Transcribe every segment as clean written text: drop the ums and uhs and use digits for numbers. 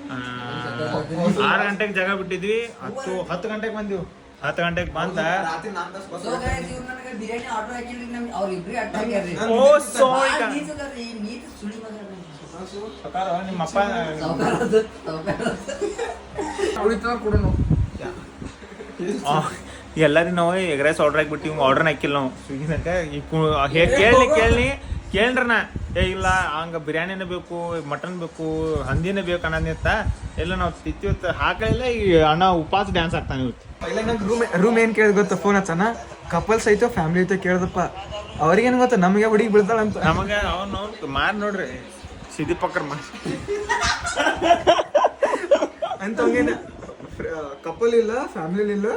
6 ಗಂಟೆಗೆ ಜಾಗ ಬಿಟ್ಟಿದ್ವಿ, 10 ಗಂಟೆಗೆ ಬಂದಿವಿ. 10 ಗಂಟೆಗೆ ಬಂದ ನಿಮ್ಮಪ್ಪ ಎಲ್ಲರೂ ನಾವು ಎಗ್ ರೈಸ್ ಆರ್ಡರ್ ಆಗಿಬಿಟ್ಟು ಆರ್ಡರ್ನ ಹಾಕಿಲ್ಲ ನಾವು ಸ್ವಿಗ್ಗಿನಾಗ. ಕೇಳ್ರಣ್ಣ ಇಲ್ಲ ಹಂಗೆ ಬಿರಿಯಾನಿನೇ ಬೇಕು, ಮಟನ್ ಬೇಕು, ಹಂದಿನೇ ಬೇಕು ಅನ್ನೋದಿತ್ತ. ಎಲ್ಲ ನಾವು ತಿತ್ತಿವತ್ತು ಹಾಕಲಿಲ್ಲ. ಈ ಅಣ್ಣ ಉಪವಾಸ ಡ್ಯಾನ್ಸ್ ಆಗ್ತಾನೆ ಇವತ್ತು. ಇಲ್ಲ ನಂಗೆ ರೂಮ್ ಏನು ಕೇಳಿದ್ ಗೊತ್ತಾ, ಫೋನ್ ಹಚ್ಚನ ಕಪಲ್ಸ್ ಐತೋ ಫ್ಯಾಮಿಲಿ ಐತೋ ಕೇಳ್ದಪ್ಪ. ಅವ್ರಿಗೇನು ಗೊತ್ತಾ ನಮಗೆ ಹುಡುಗಿ ಬೀಳ್ತಾಳಂತ. ನಮಗೆ ಅವ್ನು ಮಾರಿ ನೋಡ್ರಿ ಸಿದ್ದಿ ಪಕ್ಕರ್ ಅಂತ ಹಂಗೇನ ಕಪಲ್ ಇಲ್ಲ ಫ್ಯಾಮಿಲಿ ಇಲ್ಲ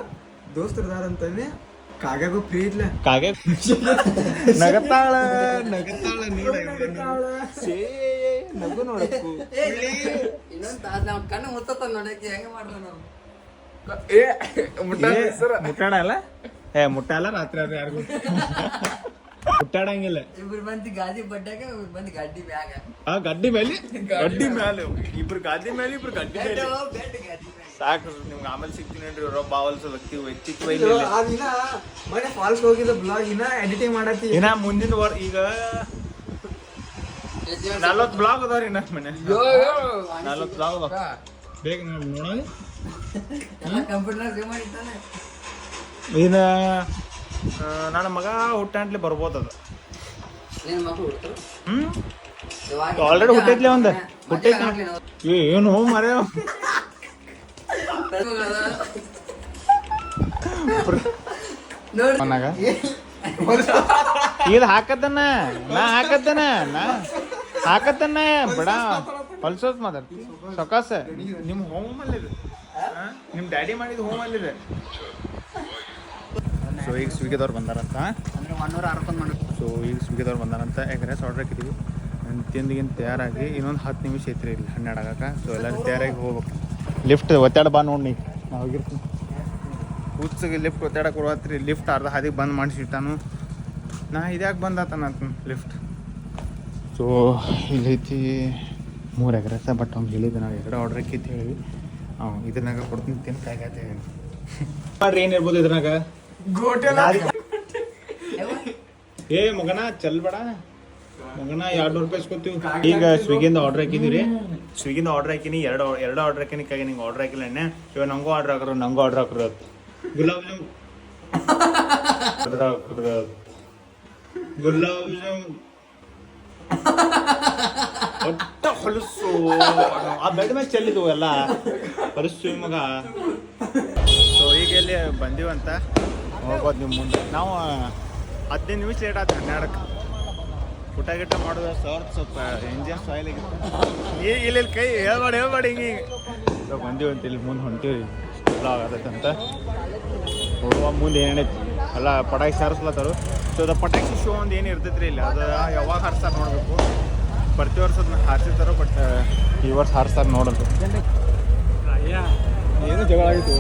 ದೋಸ್ತರದಾರ ಅಂತಾನೆ. ಕಾಗ್ಯಾಗೂ ಫ್ರೀ ಇದ್ಲ ಕಾಗೆ ನಗತಾಳ ನಗು ನೋಡಕ್ಕು ಕಣ್ಣು ಮುತ್ತ ನೋಡಕ್ಕೆ ಹೆಂಗ ಮಾಡ್ದ ಮುಟ್ಟಾಡ ಅಲ್ಲ ಮುಟ್ಟಾಲ ರಾತ್ರಿ ಅದು ಯಾರಿಗೂ ಮುಟ್ಟಾಡಂಗಿಲ್ಲ. ಇಬ್ರು ಮಂದಿ ಗಾದಿ ಬಡ್ಡಾಗ ಇಬ್ರು ಮಂದಿ ಗಡ್ಡಿ ಮ್ಯಾಗ ಗಡ್ಡಿ ಮೇಲೆ ಇಬ್ರು ಗಾದಿ ಮೇಲೆ ಇಬ್ರು ಗಡ್ಡಿ ಮೇಲೆ ಸಾಕು. ನಿಮ್ಗೆ ಆಮೇಲೆ ಸಿಗ್ತೀನಿ ನೋಡ್ರಿ. ಅವ್ರ ಬಾವಲ್ಸ್ ಮನೆ ಫಾಲ್ಸ್ ಹೋಗಿದ್ದ ಬ್ಲಾಗ್ ಇನ್ನ ಎಡಿಟಿಂಗ್ ಮಾಡತ್ತಿ. ಇನ್ನ ಮುಂದಿನ ಈಗ 40 ಬ್ಲಾಗ್ ಅದಾವ್ರಿ. ಇನ್ನ ಮನೆ 40 ಬ್ಲಾಗ್ ಅದಾವ. ಬೇಗ ನೋಡೋಣ. ಕಂಪ್ಯೂಟರ್ ಸೇವ್ ಮಾಡಿದ್ದಾನೆ. ಇನ್ನ ನನ್ನ ಮಗ ಹುಟ್ಟಂಟ್ಲಿ ಬರ್ಬೋದದ. ಆಲ್ರೆಡಿ ಹುಟ್ಟೈತ್ಲೆ ಒಂದು ಹುಟ್ಟೈತಿ. ಏನು ಮರ ಇದು ಹಾಕತ್ತನ ಬಿಡ ಹೊಲ್ಸೋದ್ ಮಾತಾಡ್ತಿ ಸೊಕಾಸ. ನಿಮ್ಮ ಹೋಮ್ ಅಲ್ಲಿದೆ, ನಿಮ್ಮ ಡ್ಯಾಡಿ ಮಾಡಿದ ಹೋಮ್ ಅಲ್ಲಿದೆ. ಸೊ ಈಗ ಸ್ವಿಗ್ಗಿದವ್ರು ಬಂದಾರಂತ. ಸೊ ಈಗ ಸ್ವಿಗ್ಗಿದವ್ರು ಬಂದಾರಂತ. ಎಗ್ ರೈಸ್ ಆರ್ಡರ್ ಹಾಕಿದ್ದೀವಿ. ತಿಂದಿಗಿಂತ ತಯಾರಾಗಿ ಇನ್ನೊಂದು 10 ನಿಮಿಷ ಐತ್ರಿ ಇಲ್ಲಿ 12 ಆಗಕ್ಕೆ. ಸೊ ಎಲ್ಲರೂ ತಯಾರಾಗಿ ಹೋಗ್ಬೇಕು. ಲಿಫ್ಟ್ ಒತ್ತಾಡ ಬಾ ನೋಡಿ. ನಾವು ಹೋಗಿರ್ತೀನಿ ಹುಚ್ಚಿಗೆ ಲಿಫ್ಟ್ ಒತ್ತಾಡ ಕೊಡತ್ರಿ. ಲಿಫ್ಟ್ ಅರ್ಧ ಹಾದಿಗೆ ಬಂದ್ ಮಾಡಿಸಿಟ್ಟಾನು. ನಾ ಇದ್ಯಾಕೆ ಬಂದಾತನ ಲಿಫ್ಟ್. ಸೊ ಇಲ್ಲೈತಿ 3 ಎಗ್ ರೈಸ್. ಬಟ್ ಅವ್ನು ಹೇಳಿದ್ದೆ ನಾವು 2 ಆರ್ಡರ್ ಹಾಕಿತ್ತು ಹೇಳಿ. ಇದ್ರಾಗ ಕೊಡ್ತೀನಿ ತಿನ್ಕಾಯ್ತು ಮಾಡ್ರಿ. ಏನಿರ್ಬೋದು ಇದ್ರಾಗ ಏ ಮಗನ ಚಲ್ಬೇಡ ಮಗನ 200 ರೂಪಾಯಿ ಇಸ್ಕೊತೀವಿ. ಈಗ ಸ್ವಿಗ್ಗಿಯಿಂದ ಆರ್ಡರ್ ಹಾಕಿದ್ದೀವಿ. ಸ್ವಿಗ್ಗಿಯಿಂದ ಆರ್ಡರ್ ಹಾಕಿನಿ. ಎರಡು ಆರ್ಡರ್ ಹಾಕಿನಿ. ಕೈ ನಿಂಗೆ ಆರ್ಡರ್ ಹಾಕಿಲ್ಲ ಎಣ್ಣೆ. ಇವಾಗ ನಂಗೂ ಆರ್ಡರ್ ಹಾಕ್ರು ಗುಲಾಬ್ ಜಾಮ್ ಒಟ್ಟ ಹೊಲಸು. ಆ ಬೆಡ್ ಮೇಲೆ ಚೆಲ್ಲಿದ್ವು ಎಲ್ಲ ಹೊಲಸು ಮಗ. ಸೊ ಈಗ ಎಲ್ಲಿ ಬಂದೀವಂತ ಹೋಗೋದು ನಿಮ್ಮ ಮುಂದೆ. ನಾವು 15 ನಿಮಿಷ ಲೇಟ್ ಆಯ್ತು 12ಕ್ಕೆ. ಊಟ ಗಿಟ ಮಾಡೋದು ಸ್ವಲ್ಪ ಎಂಜಿನ್ ಸಾಯಿಲ್ ಆಗಿತ್ತು. ಇಲ್ಲಿ ಕೈ ಹೇಳ್ಬೇಡಿ ಹಿಂಗೆ. ಸೊ ಬಂದೀವಂತ ಇಲ್ಲಿ ಮುಂದೆ ಹೊಂಟೀವಿ. ಬ್ಲಾಗ್ ಆಗತ್ತಂತ ಹೋಗುವ ಮುಂದೆ ಏನೇನೈತಿ ಎಲ್ಲ ಪಟಾಕಿ ಸಾರಿಸ್ಲತ್ತಾರು. ಸೊ ಅದು ಪಟಾಕಿ ಶೋ ಒಂದು ಏನು ಇರ್ತೈತ್ರಿ ಇಲ್ಲಿ. ಅದು ಯಾವಾಗ ಹಾರಿಸ್ತಾರೆ ನೋಡಬೇಕು. ಪ್ರತಿ ವರ್ಷ ಅದನ್ನ ಹಾರಿಸಿರ್ತಾರೋ. ಬಟ್ ಈ ವರ್ಷ ಹಾರಿಸ್ತಾರೆ ನೋಡೋದು. ಏನು ಜಗಳ ಆಗಿತ್ತು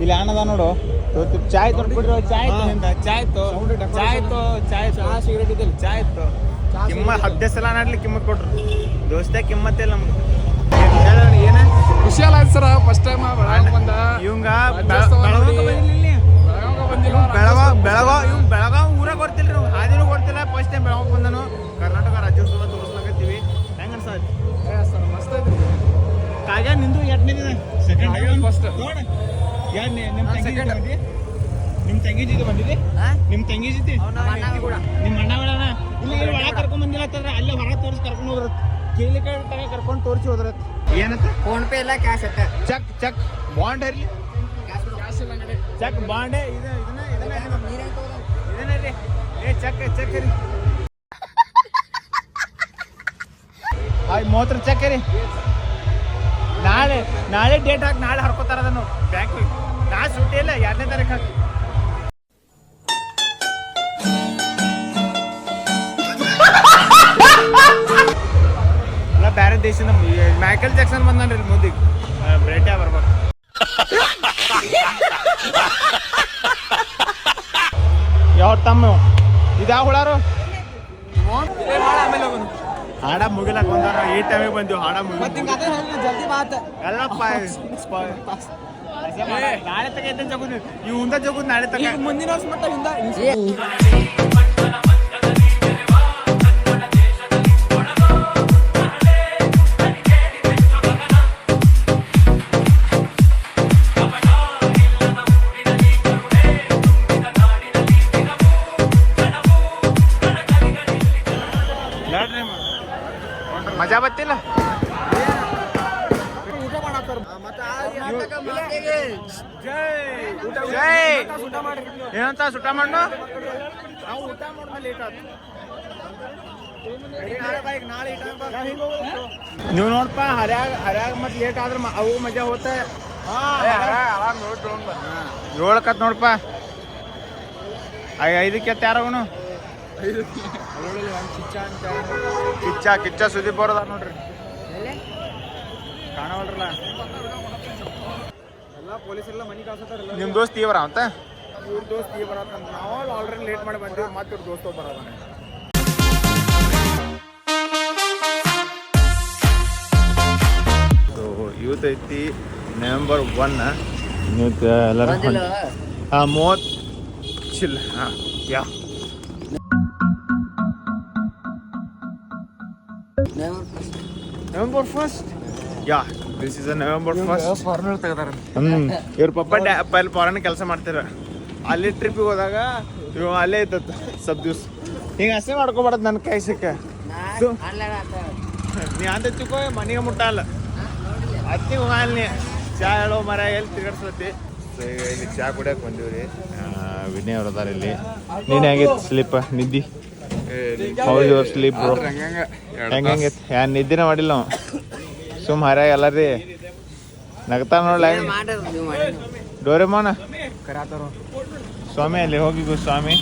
ಇಲ್ಲಿ ಆನದ ನೋಡು. ಚಾಯ್ ತೊಡ್ಬಿಟ್ರು. ಸಿಗರೇಟ್ ಇದ್ದಿಲ್ಲ. ಚಾಯ್ ಇತ್ತು. ಕಿಮ್ಮತ್ 10 ಸಲ ನಾಡ್ಲಿ ಕಿಮ್ಮತ್ ಕೊಟ್ರು. ದೋಸ್ತ ಕಿಮ್ಮತ್ತಿಲ್ಲ ನಮ್ಗೆ. ಏನ ಖುಷಿ ಅಲ್ಲ ಸರ್. ಫಸ್ಟ್ ಟೈಮ್ ಬಂದ ಇವಂಗ ಬೆಳಗಾವ್ ಊರಾಗ ಗೊತ್ತಿಲ್ರಿ. ಹಾದಿನೂ ಗೊತ್ತಿಲ್ಲ. ಫಸ್ಟ್ ಟೈಮ್ ಬೆಳಗಾವ್ ಬಂದನು. ಕರ್ನಾಟಕ ರಾಜ್ಯೋತ್ಸವ ತೋರಿಸ್ಲಾಕತ್ತೀವಿ. ಹೆಂಗ ಅನ್ಸತಿ ಮಸ್ತ್ ಐತಿ. ಕಾಗ ನಿಂದು 2ನೇ ದಿನ ಸೆಕೆಂಡ್ ಫಸ್ಟ್ ನೋಡ. ನಿಮ್ಮ ತಂಗಿ ಜೊತೆ ಬಂದಿದೆ. ನಿಮ್ಮ ತಂಗಿ ಜೊತೆ ನಿಮ್ಮ ಅಣ್ಣ ಬೇಡಣ ಇಲ್ಲಿ ಒಳಗೆ ಕರ್ಕೊಂಡ್ ಬಂದಿಲ್ಲ. ಅಲ್ಲೇ ಹೊರ ತೋರಿಸಿ ಕರ್ಕೊಂಡು ಹೋದ್ರ. ಕೇಳಿಕೆ ಕರ್ಕೊಂಡು ತೋರಿಸಿ ಹೋದ್ರ. ಏನತ್ತ ಫೋನ್ ಪೇ ಇಲ್ಲ ಕ್ಯಾಶ್ ಅಟ್ಟ. ಚೆಕ್ ಬಾಂಡ್ ಇರಲಿ. ಚೆಕ್ ಬಾಂಡ್ ಇದನ್ನ ರೀ. ಏ ಚೆಕ್ ರೀ. 30 ಚೆಕ್ ರೀ. ನಾಳೆ ಡೇಟ್ ಹಾಕಿ ನಾಳೆ ಹರ್ಕೋತಾರ ಅದನ್ನು ಬ್ಯಾಂಕಿಗೆ. ನಾ ಸುಟ್ಟಿ ಇಲ್ಲ 2ನೇ ತಾರೀಕು ಹಾಕಿ. ಎಲ್ಲ ಬೇರೆ ದೇಶದ ಮೈಕಲ್ ಜಾಕ್ಸನ್ ಬಂದನ್ರಿ ಇಲ್ಲಿ ಮುಂದಿಗೆ. ಬ್ರೇಟೆ ಬರ್ಬೇಕು. ಯಾವ ತಮ್ಮ ಇದ್ಯಾವ ಹುಳಾರು. ಆಮೇಲೆ ಹೋಗೋಣ. ಹಾಡ ಮುಗಿಲಕ್ ಬಂದಾರ ಈ ಟೈಮಿಗೆ ಬಂದಿವಿ ಹಾಡ ಮತ್ತೆ ಮುಗಿ ಹಿಂಗೆ ಅದೇ ಹೇಳಿ ಜಲ್ದಿ ಮಾತು ಎಲ್ಲಪ್ಪ ನಾಳೆ ತಗ ಎದ್ದ ಜಗುದ್ ಈ ಉಂದ ಜಗುದ್ ನಾಳೆ ತಗ ಈಗ ಮುಂದಿನ ವರ್ಷ ಮಟ್ಟ ಹಿಂದ ನೋಡ್ರಿ ಮಜಾ ಬತ್ತಿಲ್ಲ ಊಟ ಮಾಡತ್ತಾರ ಜೈ ಏನಂತ ಸುಟ್ಟ ಮಣ್ಣು ನಾವು ಊಟ ಮಾಡಿದ್ಮೇಲೆ ಲೇಟ್ ಆಯ್ತು ನಾಳೆ ನೀವು ನೋಡಪ್ಪ ಹರ್ಯಾಗ ಮತ್ತೆ ಲೇಟ್ ಆದ್ರೆ ಅವು ಮಜಾ ಹೋತ ಏಳಕತ್ ನೋಡಪ್ಪ ಐದಕ್ಕೆ ಯಾರವನು ಕಿಚ್ಚ ಸುದೀಪ್ ಬರೋದ ನೋಡ್ರಿ ಕಾಣವಲ್ರಲ್ಲ ಎಲ್ಲ ಪೊಲೀಸರೆಲ್ಲ ಮನೆ ಕಳ್ಸತ್ತಾರಲ್ಲ ನಿಮ್ ದೋಸ್ತ್ ಇವರ ಅಂತ ಇವ್ರ ದೋಸ್ತ್ ಈ ಬರತ್ತ ನಾವು ಆಲ್ರೆಡಿ ಲೇಟ್ ಮಾಡಿ ಬಂದಿವಿ ಮತ್ತೆ ಇವ್ರ ದೋಸ್ತ ಬರೋದ ಇವತ್ತು ಐತಿ ನವೆಂಬರ್ 1 ಇವತ್ತು ಎಲ್ಲರೂ ಹಾಂ 30 ಚಿಲ್ ಹಾಂ yeah November 1 yeah this is November 1 foreigner ತೆಗ್ದಾರ ಇವ್ರ ಪಪ್ಪ ಅಲ್ಲಿ ಫಾರಿನ್ ಕೆಲಸ ಮಾಡ್ತಾರ ಅಲ್ಲಿ ಟ್ರಿಪ್ಪಿಗೆ ಹೋದಾಗ ಇವ ಅಲ್ಲೇ ಇದ್ದತ್ತು ಸ್ವಲ್ಪ ದಿವ್ಸ ಹಿಂಗೆ ಹಸೆ ಮಾಡ್ಕೊಬಾರ್ದು ನನ್ನ ಕೈ ಸಿಕ್ಕ ನೀ ಅಂತ ತಿಳ್ಕೊ ಮನೆಗೆ ಮುಟ್ಟಲ್ಲ ಅತ್ತಿ ಹೋಗಲ್ಲಿ ಚಾ ಹೇಳೋ ಮರ ಎಲ್ಲಿ ತಿರ್ಗಾಡ್ಸತಿ ಈಗ ಇಲ್ಲಿ ಚಾ ಕುಡಿಯಕ್ಕೆ ಬಂದೀವ್ರಿ ವಿನಯ್ ಅವ್ರು ಅದಾರ ಇಲ್ಲಿ ನೀನು ಹೆಂಗಿತ್ತು ಸ್ಲೀಪ್ ನಿದ್ದಿ ಹೌದು ಯುವರ್ ಸ್ಲೀಪ್ ಬ್ರೋ ಹೆಂಗೈತಿ ಯಾರು ನಿದ್ದಿನ ಮಾಡಿಲ್ಲ ನಾವು ಸುಮ್ ಹರ್ಯಾಗ ಎಲ್ಲಾರಿ ನಗ್ತಾ ನೋಡ್ಲ ಡೋರೆಮೋನ ಕರಾತಾರ ಸ್ವಾಮಿ ಅಲ್ಲಿ ಹೋಗಿದ್ದು ಸ್ವಾಮಿ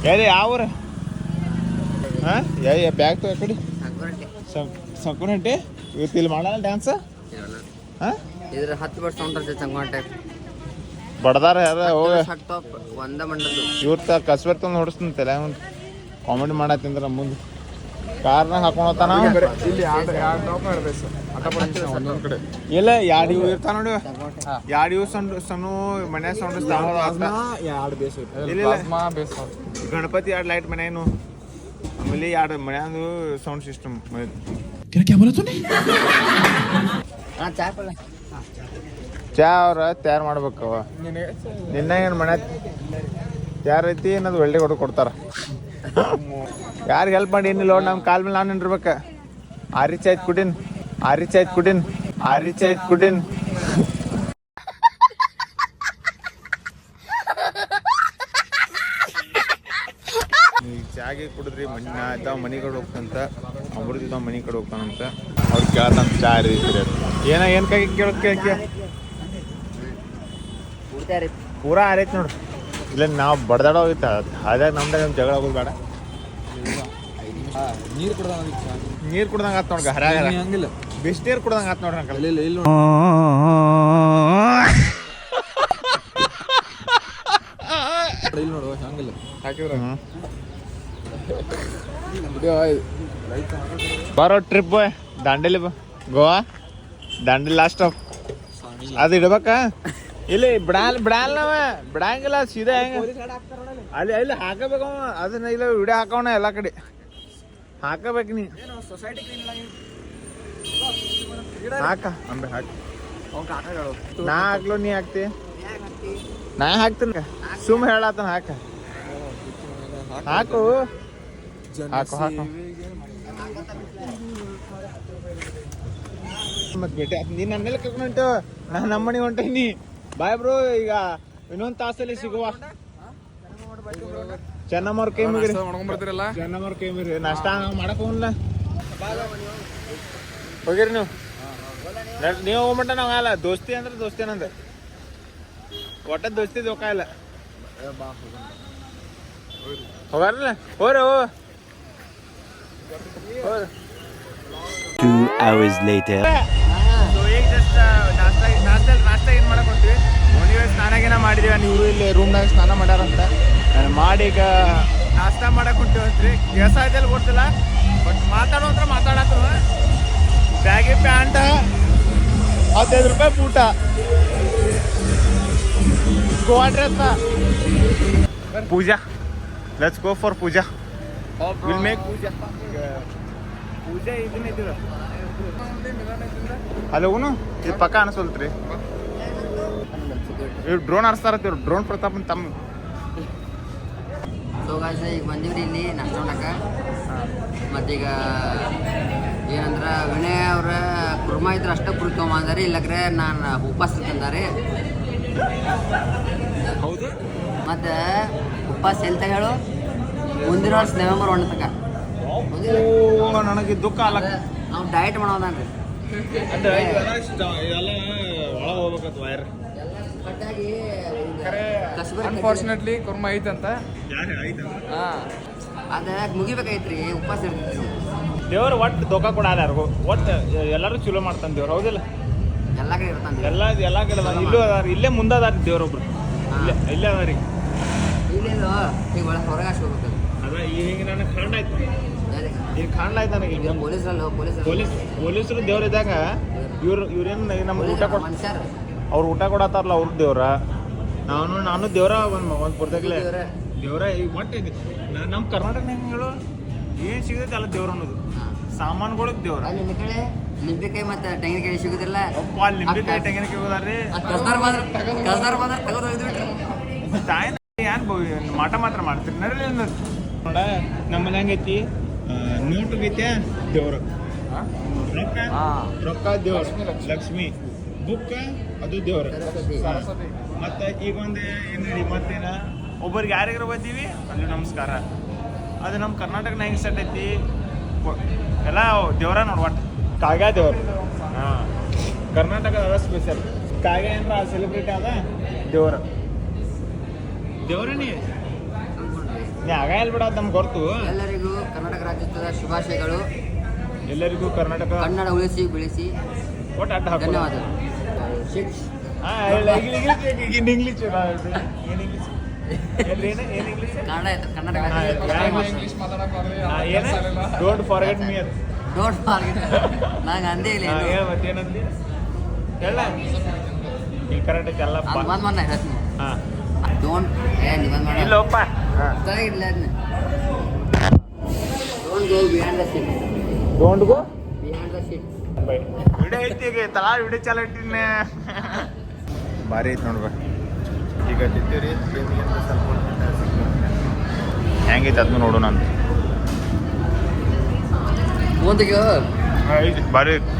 ಯಾರು ಯಾವ ಹಾಂ ಯಾ ಬ್ಯಾಗ್ ತಗೋ ಕಡೆ ಸಂಕುನಟ್ಟಿ ಇವತ್ತು ಇಲ್ಲಿ ಮಾಡಲ್ಲ ಡ್ಯಾನ್ಸ್ ಹಾಂ ಇದ್ರ 10 ವರ್ಷ ಸಂಘಟನೆ ಬಡ್ದಾರ ಯಾರ ಹೋಗ ಒಂದ ಮಂಡದ್ದು ಇವ್ರ ಕಸ್ಬರ್ ತಂದು ಹೊಡಿಸ್ತೀನಿ ತಲೆ ಒಂದು ಕಾಮಿಡಿ ಮಾಡತ್ತಿಂದ್ರ ಮುಂದೆ ಕಾರ್ನಾಗ ಹಾಕೊಂಡು ಹೋಗ್ತಾನ ಇಲ್ಲಿ ಒಂದೊಂದ್ ಕಡೆ ಇಲ್ಲ ಎರಡು ಇವು ಇರ್ತಾವ ನೋಡಿ ಎರಡು ಇವು ಸಣ್ಣ ಮನೆ ಸೌಂಡ್ ಎರಡು ಬೇಸ್ ಇಲ್ಲ ಗಣಪತಿ ಎರಡು ಲೈಟ್ ಮನೆಯನು ಆಮೇಲೆ ಎರಡು ಮನೆಯದು ಸೌಂಡ್ ಸಿಸ್ಟಮ್ ಚಾ ಅವ್ರ ತಯಾರು ಮಾಡ್ಬೇಕವ ನಿನ್ನ ಏನು ಮನೆ ತಯಾರು ಐತಿ ಅನ್ನೋದು ಒಳ್ಳೆ ಕೊಟ್ಟು ಕೊಡ್ತಾರ ಯಾರಿಗೆ ಹೆಲ್ಪ್ ಮಾಡಿ ಏನಿಲ್ಲ ನಮ್ಮ ಕಾಲ್ ಮೇಲೆ ನಾನು ನಿಂದಿರ್ಬೇಕ ಆರಿಚ್ ಆಯ್ತು ಕುಡಿನ್ ಈಗ ಚಾಗೆ ಕುಡಿದ್ರಿ ಮನೆ ಕಡೆ ಹೋಗ್ತಂತ ಅಮೃತ ಮನೆ ಕಡೆ ಹೋಗ್ತಾನಂತ ಅವ್ರು ಕೇಳ್ತಂತ ಚಾ ಇರ್ತೀರಿ ಏನು ಕೈ ಕೇಳಕ್ಕೆ ಪೂರಾ ಆರೈತಿ ನೋಡ್ರಿ ಇಲ್ಲ ನಾವು ಬಡ್ದಾಡ ಹೋಗಿತ್ತ ಅದಾಗ ನಮ್ದಾಗ ನಮ್ಮ ಜಗಳ ಆಗೋದು ಬೇಡ ನೀರು ಕುಡ್ದಂಗೆ ಆತ್ ನೋಡ್ಗ ಹರ್ಯಾಗ ಹಂಗಿಲ್ಲ ಬಿಸಿನೀರು ಕುಡ್ದಂಗೆ ಆತ್ ನೋಡ್ರಿ ಅಂಕಲ್ ಇಲ್ಲ ಇಲ್ಲ ಇಲ್ಲಿ ನೋಡುವ ಹಂಗಿಲ್ಲ ಹಾಕಿದ್ರ ಬರೋ ಟ್ರಿಪ್ ಬಾಯ್ ದಾಂಡೇಲಿ ಗೋವಾ ದಾಂಡೇಲಿ ಲಾಸ್ಟ್ ಸ್ಟಾಪ್ ಅದು ಇಡ್ಬೇಕ ಇಲ್ಲಿ ಬಿಡಲ್ಲ ನಾವ ಬಿಡಂಗಿಲ್ಲ ಸೀದಾ ಹೆಂಗ ಅಲ್ಲಿ ಹಾಕಬೇಕು ಅದನ್ನ ಇಲ್ಲ ವಿಡಿಯೋ ಹಾಕೋಣ ಎಲ್ಲ ಕಡೆ ಹಾಕಬೇಕು ನೀ ಹಾಕ ಅಂಬೆ ಹಾಕಿ ನಾ ಹಾಕ್ಲೋ ನೀ ಹಾಕ್ತಿ ನಾ ಹಾಕ್ತೀನಿ ಸುಮ್ ಹೇಳತ್ತನ ಹಾಕು ಹಾಕು ಮತ್ತೆ ಭೇಟಿ ನೀನು ನನ್ನೆಲ್ಲ ಕರ್ಕೊಂಡು ಹೊಂಟೇವ ನಾನು ನಮ್ಮ ಮನೆಗೆ ಹೊಂಟೀನಿ ಬಾಯ್ ಬ್ರೋ ಈಗ ಇನ್ನೊಂದು ತಾಸಲ್ಲಿ ಸಿಗುವ ಚೆನ್ನಮ್ಮವ್ರ ಕೈ ಮುಗಿರಿ ಚೆನ್ನಮ್ಮವ್ರ ಕೈ ಮುಗಿರಿ ನಾಷ್ಟ ಮಾಡಕ್ ಹೋಗಲ್ಲ ಹೋಗಿರಿ ನೀವು ಹೋಗ್ಮಂಟ ನಾವು ಅಲ್ಲ ದೋಸ್ತಿ ಅಂದ್ರೆ ದೋಸ್ತಿ ಏನಂದ ಒಟ್ಟ ದೋಸ್ತಿ ದೋಖ ಇಲ್ಲ ಹೋಗಾರಲ್ಲ ಹೋರ 2 hours later. ಸೊ ಈಗ ಜಸ್ಟ್ ನಾಷ್ಟ ಏನು ಮಾಡಕ್ ಹೊಂತೀವಿ ನೀವೇ ಸ್ನಾನ ಮಾಡಿದೀವಿ ನೀವು ಇಲ್ಲಿ ರೂಮ್ನಾಗ ಸ್ನಾನ ಮಾಡ್ಯಾರಂತ ಮಾಡಿ ಈಗ ನಾಷ್ಟ ಮಾಡಕ್ ಹೊಂತೀವಿ ಅಂತ್ರಿ ಕೆಲಸ ಆಯ್ತಲ್ಲ ಗೊತ್ತಿಲ್ಲ ಬಟ್ ಮಾತಾಡೋದ್ರ ಮಾತಾಡತ್ರು ಬ್ಯಾಗಿ ಪ್ಯಾಂಟ್ 15 ರೂಪಾಯಿ ಬೂಟ Goa dress puja let's go for puja will make puja puja ಇದನ್ನ ಇದ್ದೀರ ಅಲ್ಲಿ ಹೋಗುನು ಇದು ಪಕ್ಕ ಅನಿಸಲ್ತ್ರಿ ಇವ್ರು ಡ್ರೋನ್ ಆರಿಸ್ತಾರತ್ತ ಇವ್ರು ಡ್ರೋನ್ ಪ್ರತಾಪ್ ತಮ್ಮ ಸೊ ಗಾಯ್ಸ್ ಈಗ ಬಂದಿವ್ರಿ ಇಲ್ಲಿ ನಾಷ್ಟ ಮಾಡಕ್ಕೆ ಮತ್ತೀಗ ಏನಂದ್ರೆ ವಿನಯ್ ಅವರ ಕುರ್ಮಾ ಇದ್ರೆ ಅಷ್ಟೇ ಪುರಿ ತೊಗೊಂಬಂದಾರೆ ಇಲ್ಲಕ್ರೆ ನಾನು ಉಪವಾಸ ತಂದಾರೆ ಹೌದು ಮತ್ತು ಉಪವಾಸ ಎಲ್ಲಿ ತಗ ಹೇಳು ಮುಂದಿನ ವರ್ಷ ನವೆಂಬರ್ 1 ತಕ ನನಗೆ ದುಃಖ ಅಲ್ಲ ನಾವು ಡಯಟ್ ಮಾಡೋದಾನ್ರಿ ಅಂದ್ರೆ ಎಲ್ಲ ಒಳ ಹೋಗ್ಬೇಕತ್ ವೈರ್ ಅನ್ಫಾರ್ಚುನೇಟ್ಲಿ ಕುರ್ಮಾ ಐತಂತ ಅದ ಮುಗಿಬೇಕೈತ್ರಿ ಉಪವಾಸ ಇರ್ತೀವಿ ದೇವ್ರು ಒಟ್ಟು ದೊಕ್ಕ ಕೊಡಲ್ಲ ಯಾರಿಗೂ ಒಟ್ಟು ಎಲ್ಲರೂ ಚಲೋ ಮಾಡ್ತಾನೆ ದೇವ್ರು ಹೌದಿಲ್ಲ ಎಲ್ಲ ಕಡೆ ಇರ್ತಾನೆ ಎಲ್ಲ ಕಡೆ ಅದಾರ ಇಲ್ಲೂ ಅದಾರ ಇಲ್ಲೇ ಮುಂದೆ ಅದಾರ ದೇವ್ರೊಬ್ರು ಇಲ್ಲೇ ಅದಾರ ಇಲ್ಲೇನು ಈಗ ಒಳಗೆ ಹೊರಗೆ ಹೋಗ್ಬೇಕು ಅದ ಈಗ ನನಗೆ ಕಾಣಾಯ್ತು ಈಗ ಕಾಣಲಾಯ್ತು ನನಗೆ ಪೊಲೀಸರು ದೇವ್ರ ಇದ್ದಾಗ ಇವ್ರೇನು ನಮ್ಗೆ ಊಟ ಕೊಡ ಮನುಷ್ಯರು ಅವ್ರು ಊಟ ಕೊಡತ್ತಾರಲ್ಲ ಅವ್ರ ದೇವ್ರ ನಾನು ದೇವ್ರ ಒಂದು ಕೊಡ್ದಾಗಲೇ ದೇವ್ರ ಈಗ ಒಟ್ಟು ನಮ್ಮ ಕರ್ನಾಟಕ ಹೆಂಗಳು ಏನು ಸಿಗುತ್ತೆ ಅಲ್ಲ ದೇವ್ರ ಅನ್ನೋದು ಸಾಮಾನುಗಳಿಗೆ ದೇವ್ರ ನಿಮ್ಮ ಕಡೆ ನಿಂಬೆಕಾಯಿ ಮತ್ತು ತೆಂಗಿನಕಾಯಿ ಸಿಗುದಿಲ್ಲ ಅಪ್ಪ ಅಲ್ಲಿ ನಿಂಬೆಕಾಯಿ ತೆಂಗಿನಕಾಯಿ ಹೋದಾರ್ರಿ ಕಸ್ದಾರ್ ಬಂದ್ರೆ ತಗೋದು ತಾಯಿ ಏನು ಮಾಟ ಮಾತ್ರ ಮಾಡ್ತೀರಿ ನಡ್ರಿ ನೋಡ ನಮ್ಮಲ್ಲಿ ಹೆಂಗೈತಿ ನೋಟುಗೈತೆ ದೇವ್ರ ರೊಕ್ಕ ದೇವ್ರ ಲಕ್ಷ್ಮಿ ಬುಕ್ಕ ಅದು ದೇವ್ರ ಮತ್ತೆ ಈಗ ಒಂದು ಏನು ಮತ್ತೇನ ಒಬ್ಬರಿಗೆ ಯಾರಿಗಾರ ಬಂದೀವಿ ಅಲ್ಲಿ ನಮಸ್ಕಾರ ಅದು ನಮ್ಮ ಕರ್ನಾಟಕನ ಹೆಂಗೆ ಸೆಟ್ ಐತಿ ಎಲ್ಲ ದೇವ್ರ ನೋಡ್ಬಟ್ ಕಾಗ ದೇವ್ರ ಹಾಂ ಕರ್ನಾಟಕದ ಅದ ಸ್ಪೆಷಲ್ ಕಾಗ ಏನ್ರ ಸೆಲೆಬ್ರಿಟಿ ಅದ ದೇವ್ರ ದೇವ್ರೇ ನೀ ಆಗ ಹೇಳ್ಬಿಡ ನಮ್ಗೆ ಗೊತ್ತು ಎಲ್ಲರಿಗೂ ಕರ್ನಾಟಕ ರಾಜ್ಯೋತ್ಸವದ ಶುಭಾಶಯಗಳು ಎಲ್ಲರಿಗೂ ಕರ್ನಾಟಕ ಕನ್ನಡ ಉಳಿಸಿ ಬೆಳೆಸಿ ಒಟ್ಟು ಅಡ್ಡ ಹಾಕಿ ಧನ್ಯವಾದಗಳು ಇನ್ ಇಂಗ್ಲೀಷ್ ಏನು ಇಂಗ್ಲೀಷ್ ಏನು ಇಂಗ್ಲೀಷ್ ಕನ್ನಡ ಆಯ್ತು ಕನ್ನಡ ಏನು ಡೋಂಟ್ ಫಾರ್ಗೆಟ್ ಮೀ ಅದು ಡೋಂಟ್ ಫಾರ್ಗೆಟ್ ನಂಗೆ ಅಂದೇ ಇಲ್ಲ ಮತ್ತೇನಂದಿ ಹೇಳ ಇಲ್ಲಿ ಕರೆಕ್ಟ್ ಎಲ್ಲ ಬಂದ್ ಹೇಳ್ತೀನಿ ಹಾಂ ಡೋಂಟ್ ಬಂದ್ ಮಾಡಿ ಇಲ್ಲಪ್ಪ ಇಲ್ಲ ಅದನ್ನ don't go behind the seat don't go behind the seat video ಐತಿ ಈಗ ತಲಾ ವಿಡಿಯೋ ಚಾಲ ಇಟ್ಟಿನ ಭಾರಿ ಐತಿ ನೋಡ್ಬ ಈಗ ತಿಂತೀರಿ ಅಂತ ಸ್ವಲ್ಪ ಹೆಂಗೈತೆ ಅದನ್ನು ನೋಡೋಣ ಅಂತ ಮುಂದಿಗೆ ಐತಿ ಭಾರಿ ಐತಿ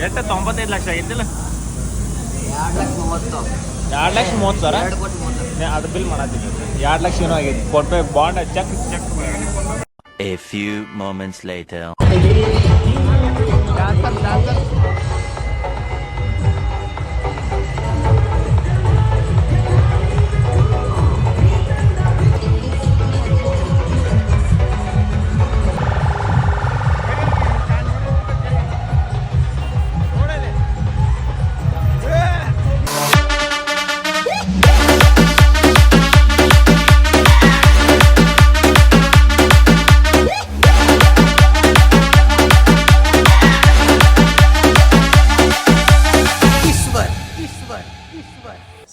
ಎಷ್ಟು 95 ಲಕ್ಷ ಆಗಿದ್ದಿಲ್ಲ 2,30,000 2,30,000 ಅದು ಬಿಲ್ ಮಾಡತ್ತಿದ್ದೆ 2 ಲಕ್ಷ ಏನೋ ಆಗೈತಿ ಕೊಟ್ಟು bond check A few moments later.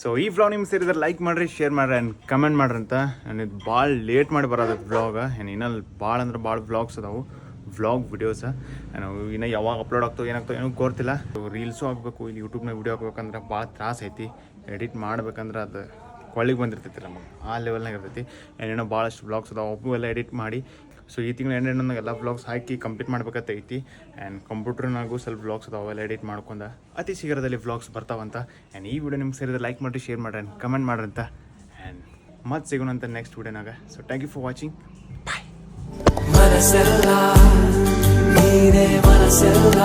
So ಈ ವ್ಲಾಗ್ ನಿಮ್ಗೆ ಸೇರಿದ್ರೆ ಲೈಕ್ ಮಾಡಿರಿ ಶೇರ್ ಮಾಡಿರಿ ಆ್ಯಂಡ್ ಕಮೆಂಟ್ ಮಾಡ್ರಿ ಅಂತ ಆ್ಯಂಡ್ ಇದು ಭಾಳ ಲೇಟ್ ಮಾಡಿ ಬರೋದು ವ್ಲಾಗ ಆ್ಯಂಡ್ ಇನ್ನಲ್ಲಿ ಭಾಳ ಅಂದ್ರೆ ಭಾಳ ವ್ಲಾಗ್ಸ್ ಅದಾವು ವ್ಲಾಗ್ ವಿಡಿಯೋಸ ನಾವು ಇನ್ನು ಯಾವಾಗ ಅಪ್ಲೋಡ್ ಆಗ್ತಾವೆ ಏನಾಗ್ತಾವೆ ಏನೋ ಗೊತ್ತಿಲ್ಲ ರೀಲ್ಸು ಆಗಬೇಕು ಇಲ್ಲಿ ಯೂಟ್ಯೂಬ್ನಾಗ ವಿಡಿಯೋ ಹಾಕ್ಬೇಕಂದ್ರೆ ಭಾಳ ತ್ರಾಸ ಐತಿ ಎಡಿಟ್ ಮಾಡ್ಬೇಕಂದ್ರೆ ಅದು ಕೊಳ್ಳಿಗೆ ಬಂದಿರ್ತೈತಿ ನಮಗೆ ಆ ಲೆವೆಲ್ನಾಗ ಇರ್ತೈತಿ ಏನೇನೋ ಭಾಳಷ್ಟು ವ್ಲಾಗ್ಸ್ ಅದಾವೆ ಒಬ್ಬು ಎಲ್ಲ ಎಡಿಟ್ ಮಾಡಿ ಸೊ ಈ ತಿಂಗಳು ಏನೇನೋ ಎಲ್ಲ ವ್ಲಾಗ್ಸ್ ಹಾಕಿ ಕಂಪ್ಲೀಟ್ ಮಾಡ್ಬೇಕತ್ತೈತಿ ಆ್ಯಂಡ್ ಕಂಪ್ಯೂಟರ್ನಾಗೂ ಸ್ವಲ್ಪ ವ್ಲಾಗ್ಸ್ ಅದಾವೆ ಅವೆಲ್ಲ ಎಡಿಟ್ ಮಾಡ್ಕೊಂಡು ಅತಿ ಶೀಘ್ರದಲ್ಲಿ ವ್ಲಾಗ್ಸ್ ಬರ್ತಾವಂತ ಆ್ಯಂಡ್ ಈ ವಿಡಿಯೋ ನಿಮ್ಗೆ ಸೇರಿದ್ರೆ ಲೈಕ್ ಮಾಡಿ ಶೇರ್ ಮಾಡ್ರಿ ಆ್ಯಂಡ್ ಕಮೆಂಟ್ ಮಾಡ್ರಿ ಅಂತ ಆ್ಯಂಡ್ ಮತ್ತೆ ಸಿಗೋಣಂತ ನೆಕ್ಸ್ಟ್ ವಿಡಿಯೋನಾಗ so thank you for watching bye ಮನಸ್ಸೆಲ್ಲ ನೀನೇ ಮನಸ್ಸೆಲ್ಲ